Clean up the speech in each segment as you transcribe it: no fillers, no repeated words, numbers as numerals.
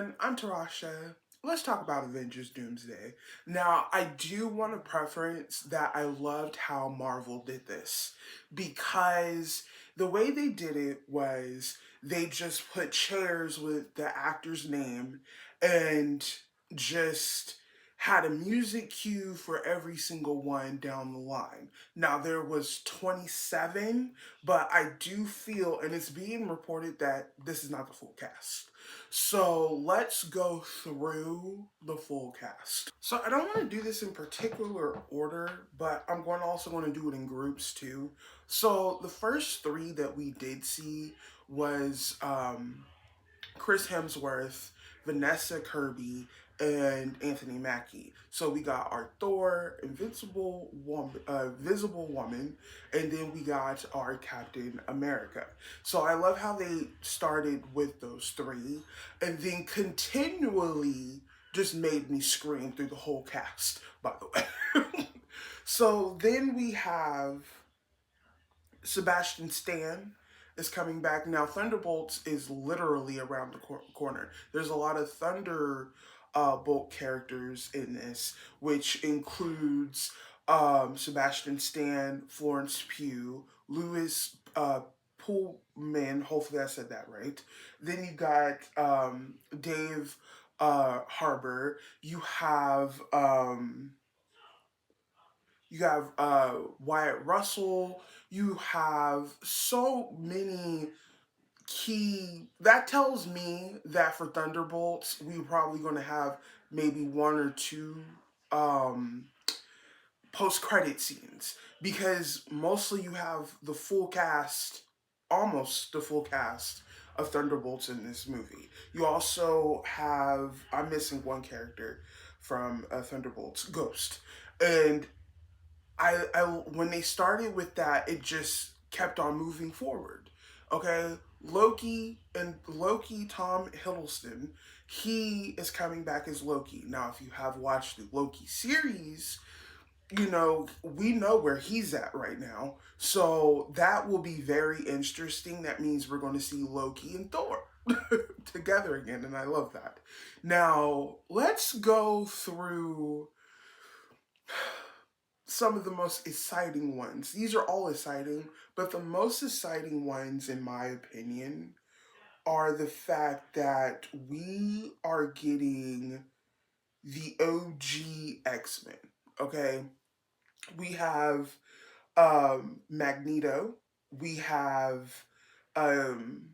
everyone, I'm Tarasha. Let's talk about Avengers Doomsday. Now, I do want to preference that I loved how Marvel did this because the way they did it was they just put chairs with the actor's name and just had a music cue for every single one down the line. Now, there was 27, but I do feel, and it's being reported that this is not the full cast. So let's go through the full cast. So I don't want to do this in particular order, but I'm going to also going to do it in groups too. So the first three that we did see was Chris Hemsworth, Vanessa Kirby, and Anthony Mackie. So we got our Thor, Visible Woman, and then we got our Captain America. So I love how they started with those three, and then continually just made me scream through the whole cast. By the way, so then we have Sebastian Stan is coming back. Now, Thunderbolts is literally around the corner. There's a lot of Thunderbolt characters in this, which includes Sebastian Stan, Florence Pugh, Louis Pullman. Hopefully, I said that right. Then you got Dave Harbor. You have Wyatt Russell. You have so many key. That tells me that for Thunderbolts, we're probably going to have maybe one or two um, post-credit scenes because mostly you have the full cast, almost the full cast of Thunderbolts in this movie. You also have, I'm missing one character from Thunderbolts, Ghost, and I when they started with that, it just kept on moving forward. Okay, Loki, Tom Hiddleston, he is coming back as Loki. Now, if you have watched the Loki series, we know where he's at right now. So that will be very interesting. That means we're going to see Loki and Thor together again, and I love that. Now, let's go through some of the most exciting ones. These are all exciting, but the most exciting ones, in my opinion, are the fact that we are getting the OG X-Men. Okay, we have Magneto, we have um,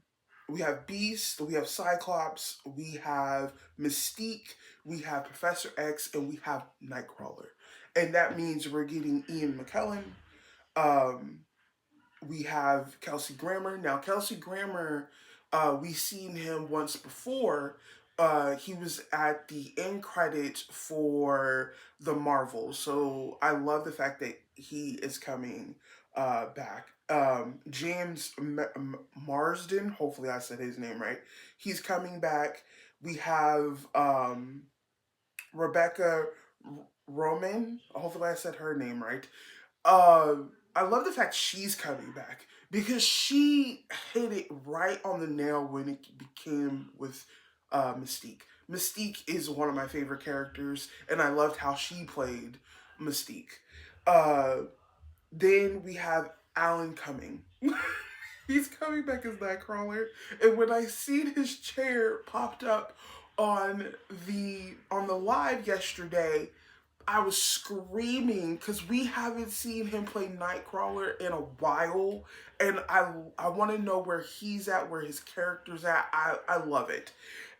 we have Beast, we have Cyclops, we have Mystique, we have Professor X, and we have Nightcrawler. And that means we're getting Ian McKellen. Um, we have Kelsey Grammer. Now, Kelsey Grammer, we've seen him once before. He was at the end credits for the Marvel. So I love the fact that he is coming back. James Marsden, hopefully I said his name right. He's coming back. We have Rebecca Roman. Hopefully I said her name right. Uh, I love the fact she's coming back because she hit it right on the nail when it became with Mystique. Mystique is one of my favorite characters, and I loved how she played Mystique. Uh, then we have Alan Cumming. He's coming back as Nightcrawler, and when I seen his chair popped up on the live yesterday, I was screaming because we haven't seen him play Nightcrawler in a while, and I want to know where he's at, where his character's at. I love it.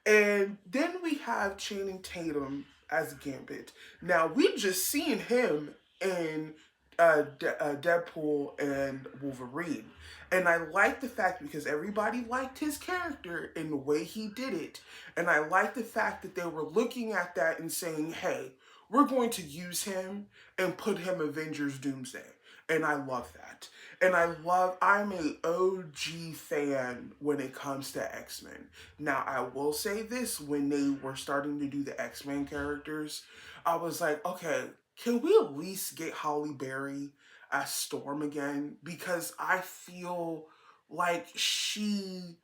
And then we have Channing Tatum as Gambit. Now we just seen him in Deadpool and Wolverine, and I like the fact because everybody liked his character and the way he did it, and I like the fact that they were looking at that and saying, "Hey, we're going to use him and put him Avengers Doomsday." And I love that. And I'm a OG fan when it comes to X-Men. Now, I will say this, when they were starting to do the X-Men characters, I was like, okay, can we at least get Holly Berry as Storm again? Because I feel like she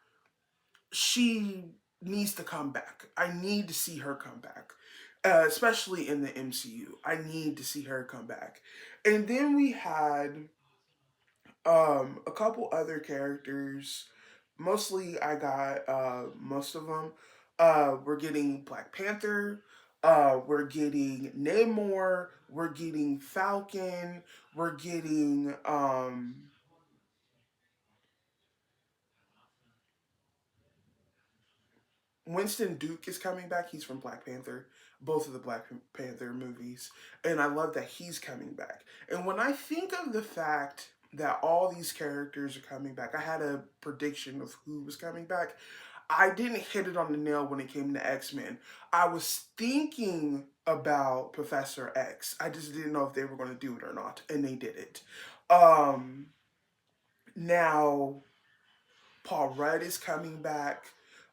needs to come back. I need to see her come back, especially in the MCU. I need to see her come back. And then we had a couple other characters. Mostly, I got most of them. We're getting Black Panther. We're getting Namor. We're getting Falcon. We're getting Winston Duke is coming back. He's from Black Panther, both of the Black Panther movies. And I love that he's coming back. And when I think of the fact that all these characters are coming back, I had a prediction of who was coming back. I didn't hit it on the nail when it came to X-Men. I was thinking about Professor X. I just didn't know if they were going to do it or not, and they did it. Um, Now Paul Rudd is coming back.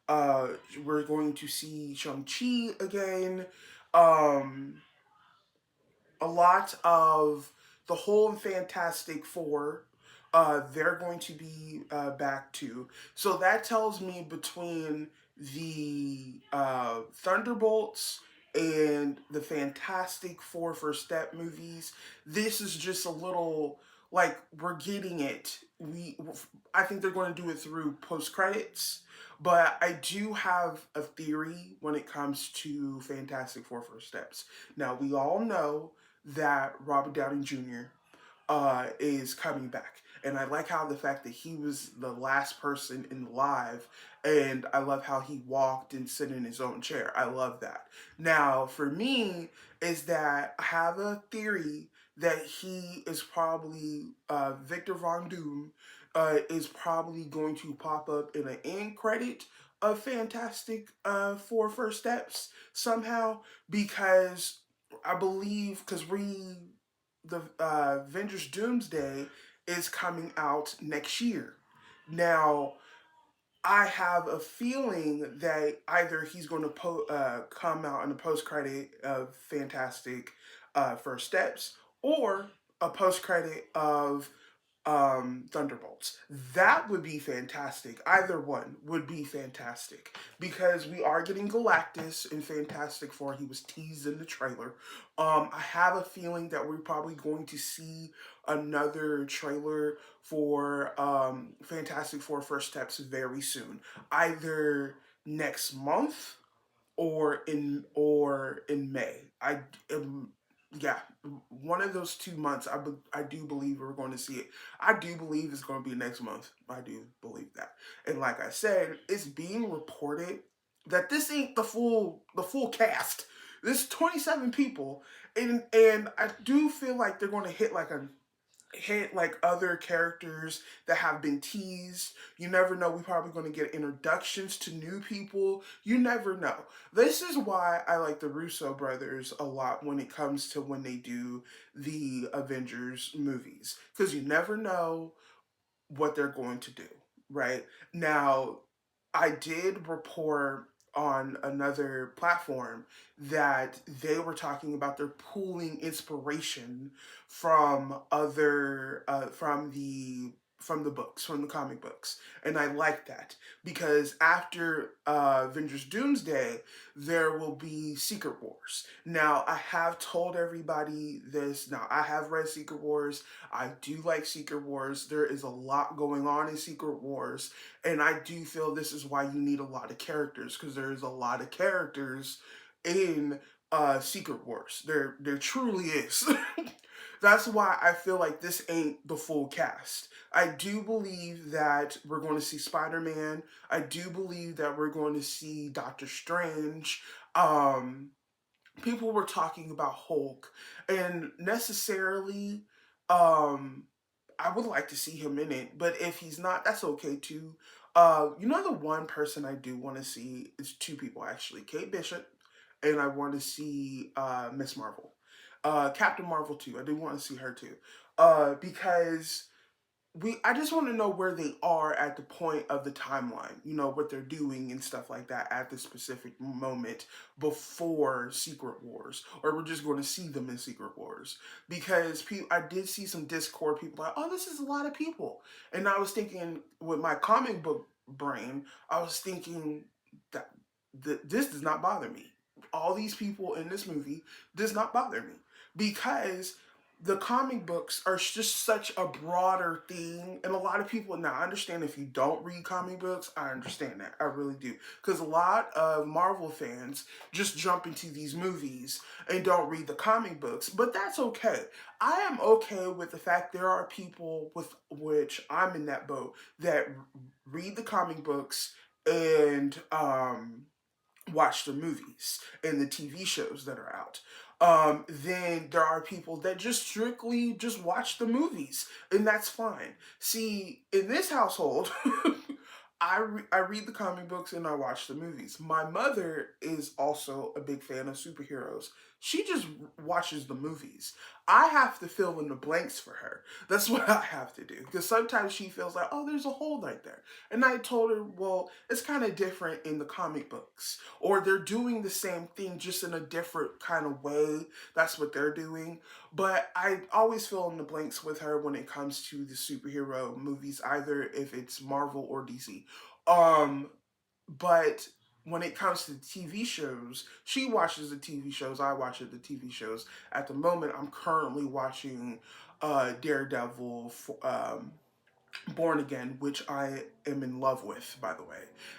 Uh, we're going to see Shang-Chi again. Um, a lot of the whole Fantastic Four, they're going to be back too. So that tells me between the Thunderbolts and the Fantastic Four First Step movies, this is just a little like we're getting it. I think they're going to do it through post credits. But I do have a theory when it comes to Fantastic Four First Steps. Now, we all know that Robert Downey Jr. Is coming back. And I like how the fact that he was the last person in live, and I love how he walked and sit in his own chair. I love that. Now, for me, is that I have a theory that he is probably Victor Von Doom is probably going to pop up in an end credit of Fantastic Four First Steps somehow because I believe because the Avengers Doomsday is coming out next year. Now, I have a feeling that either he's going to come out in the post credit of Fantastic First Steps or a post credit of Thunderbolts. That would be fantastic. Either one would be fantastic because we are getting Galactus in Fantastic Four. He was teased in the trailer. I have a feeling that we're probably going to see another trailer for Fantastic Four First Steps very soon, either next month or in May. I am yeah, one of those 2 months. I do believe we're going to see it. I do believe it's going to be next month. I do believe that. And like I said, it's being reported that this ain't the full cast. This 27 people, and I do feel like they're going to hit like other characters that have been teased. You never know. We're probably going to get introductions to new people. You never know. This is why I like the Russo brothers a lot when it comes to when they do the Avengers movies. Because you never know what they're going to do, right? Now, I did report on another platform that they were talking about they're pulling inspiration from other from the books, from the comic books. And I like that because after Avengers Doomsday, there will be Secret Wars. Now, I have told everybody this. Now, I have read Secret Wars. I do like Secret Wars. There is a lot going on in Secret Wars, and I do feel this is why you need a lot of characters because there's a lot of characters in Secret Wars. There truly is. That's why I feel like this ain't the full cast. I do believe that we're going to see Spider-Man. I do believe that we're going to see Doctor Strange. Um, People were talking about Hulk, and necessarily, um, I would like to see him in it. But if he's not, that's okay too. The one person I do want to see is two people actually, Kate Bishop, and I want to see Miss Marvel, Captain Marvel too. I do want to see her too, because I just want to know where they are at the point of the timeline, what they're doing and stuff like that at the specific moment before Secret Wars, or we're just going to see them in Secret Wars. Because I did see some Discord people like, oh, this is a lot of people. And I was thinking with my comic book brain, I was thinking this does not bother me. All these people in this movie does not bother me because the comic books are just such a broader thing, and a lot of people now, I understand if you don't read comic books, I understand that, I really do, because a lot of Marvel fans just jump into these movies and don't read the comic books, but that's okay. I am okay with the fact there are people, with which I'm in that boat, that read the comic books and watch the movies and the TV shows that are out. Then there are people that just strictly just watch the movies, and that's fine. See, in this household, I read the comic books and I watch the movies. My mother is also a big fan of superheroes. She just watches the movies. I have to fill in the blanks for her. That's what I have to do, because sometimes she feels like, oh, there's a hole right there. And I told her, well, it's kind of different in the comic books, or they're doing the same thing just in a different kind of way. That's what they're doing. But I always fill in the blanks with her when it comes to the superhero movies, either if it's Marvel or DC. Um, but when it comes to TV shows, she watches the TV shows, I watch the TV shows. At the moment, I'm currently watching Daredevil, Born Again, which I am in love with, by the way.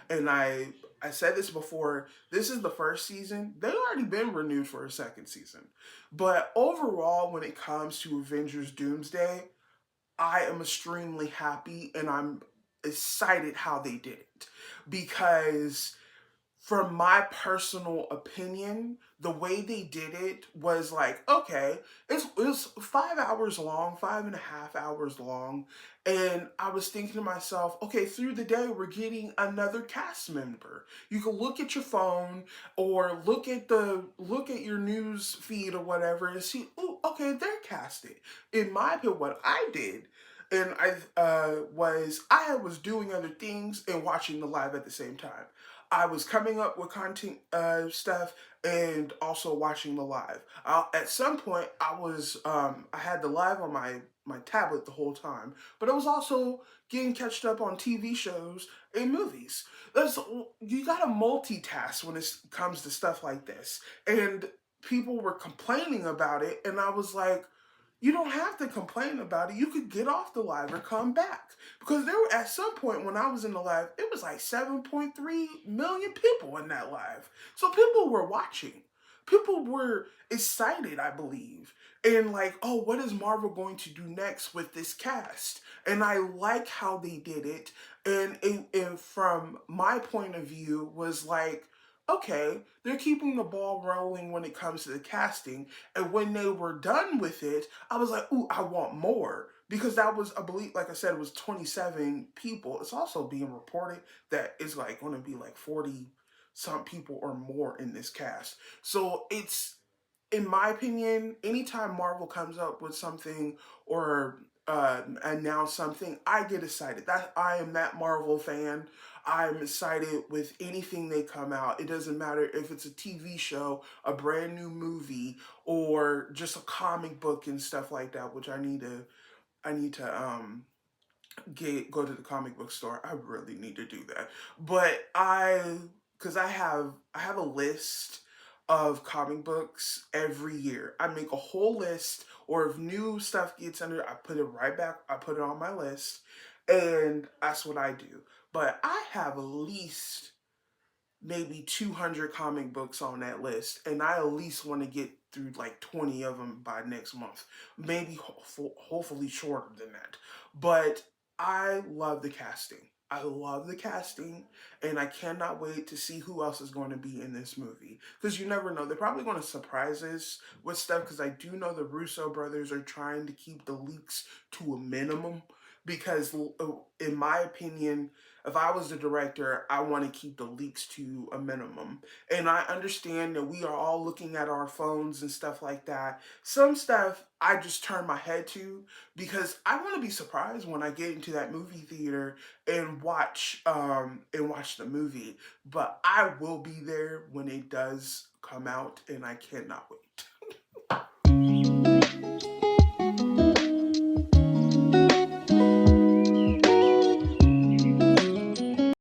And I said this before, this is the first season. They've already been renewed for a second season. But overall, when it comes to Avengers Doomsday, I am extremely happy and I'm excited how they did it. Because from my personal opinion, the way they did it was like, okay, it's 5 hours long, 5.5 hours long. And I was thinking to myself, okay, through the day, we're getting another cast member. You can look at your phone or look at your news feed or whatever and see, oh, okay, they're casted. In my opinion, what I did, and I was doing other things and watching the live at the same time. I was coming up with content stuff and also watching the live. At some point, I had the live on my tablet the whole time, but I was also getting catched up on TV shows and movies. That's You gotta multitask when it comes to stuff like this. And people were complaining about it, and I was like, you don't have to complain about it. You could get off the live or come back. Because there were, at some point when I was in the live, it was like 7.3 million people in that live. So people were watching. People were excited, I believe. And like, oh, what is Marvel going to do next with this cast? And I like how they did it. And from my point of view was like, okay, they're keeping the ball rolling when it comes to the casting. And when they were done with it, I was like, ooh, I want more. Because that was, I believe, like I said, it was 27 people. It's also being reported that it's like going to be like 40 some people or more in this cast. So it's, in my opinion, anytime Marvel comes up with something or announce something, I get excited. That I am that Marvel fan. I'm excited with anything they come out. It doesn't matter if it's a TV show, a brand new movie, or just a comic book and stuff like that, which I need to go to the comic book store. I really need to do that. But because I have a list of comic books every year. I make a whole list, or if new stuff gets under, I put it right back. I put it on my list, and that's what I do. But I have at least maybe 200 comic books on that list, and I at least want to get through like 20 of them by next month. Maybe hopefully shorter than that. But I love the casting. I love the casting, and I cannot wait to see who else is going to be in this movie. Because you never know. They're probably going to surprise us with stuff, because I do know the Russo brothers are trying to keep the leaks to a minimum. Because, in my opinion, if I was the director, I want to keep the leaks to a minimum. And I understand that we are all looking at our phones and stuff like that. Some stuff I just turn my head to, because I want to be surprised when I get into that movie theater and watch the movie. But I will be there when it does come out, and I cannot wait.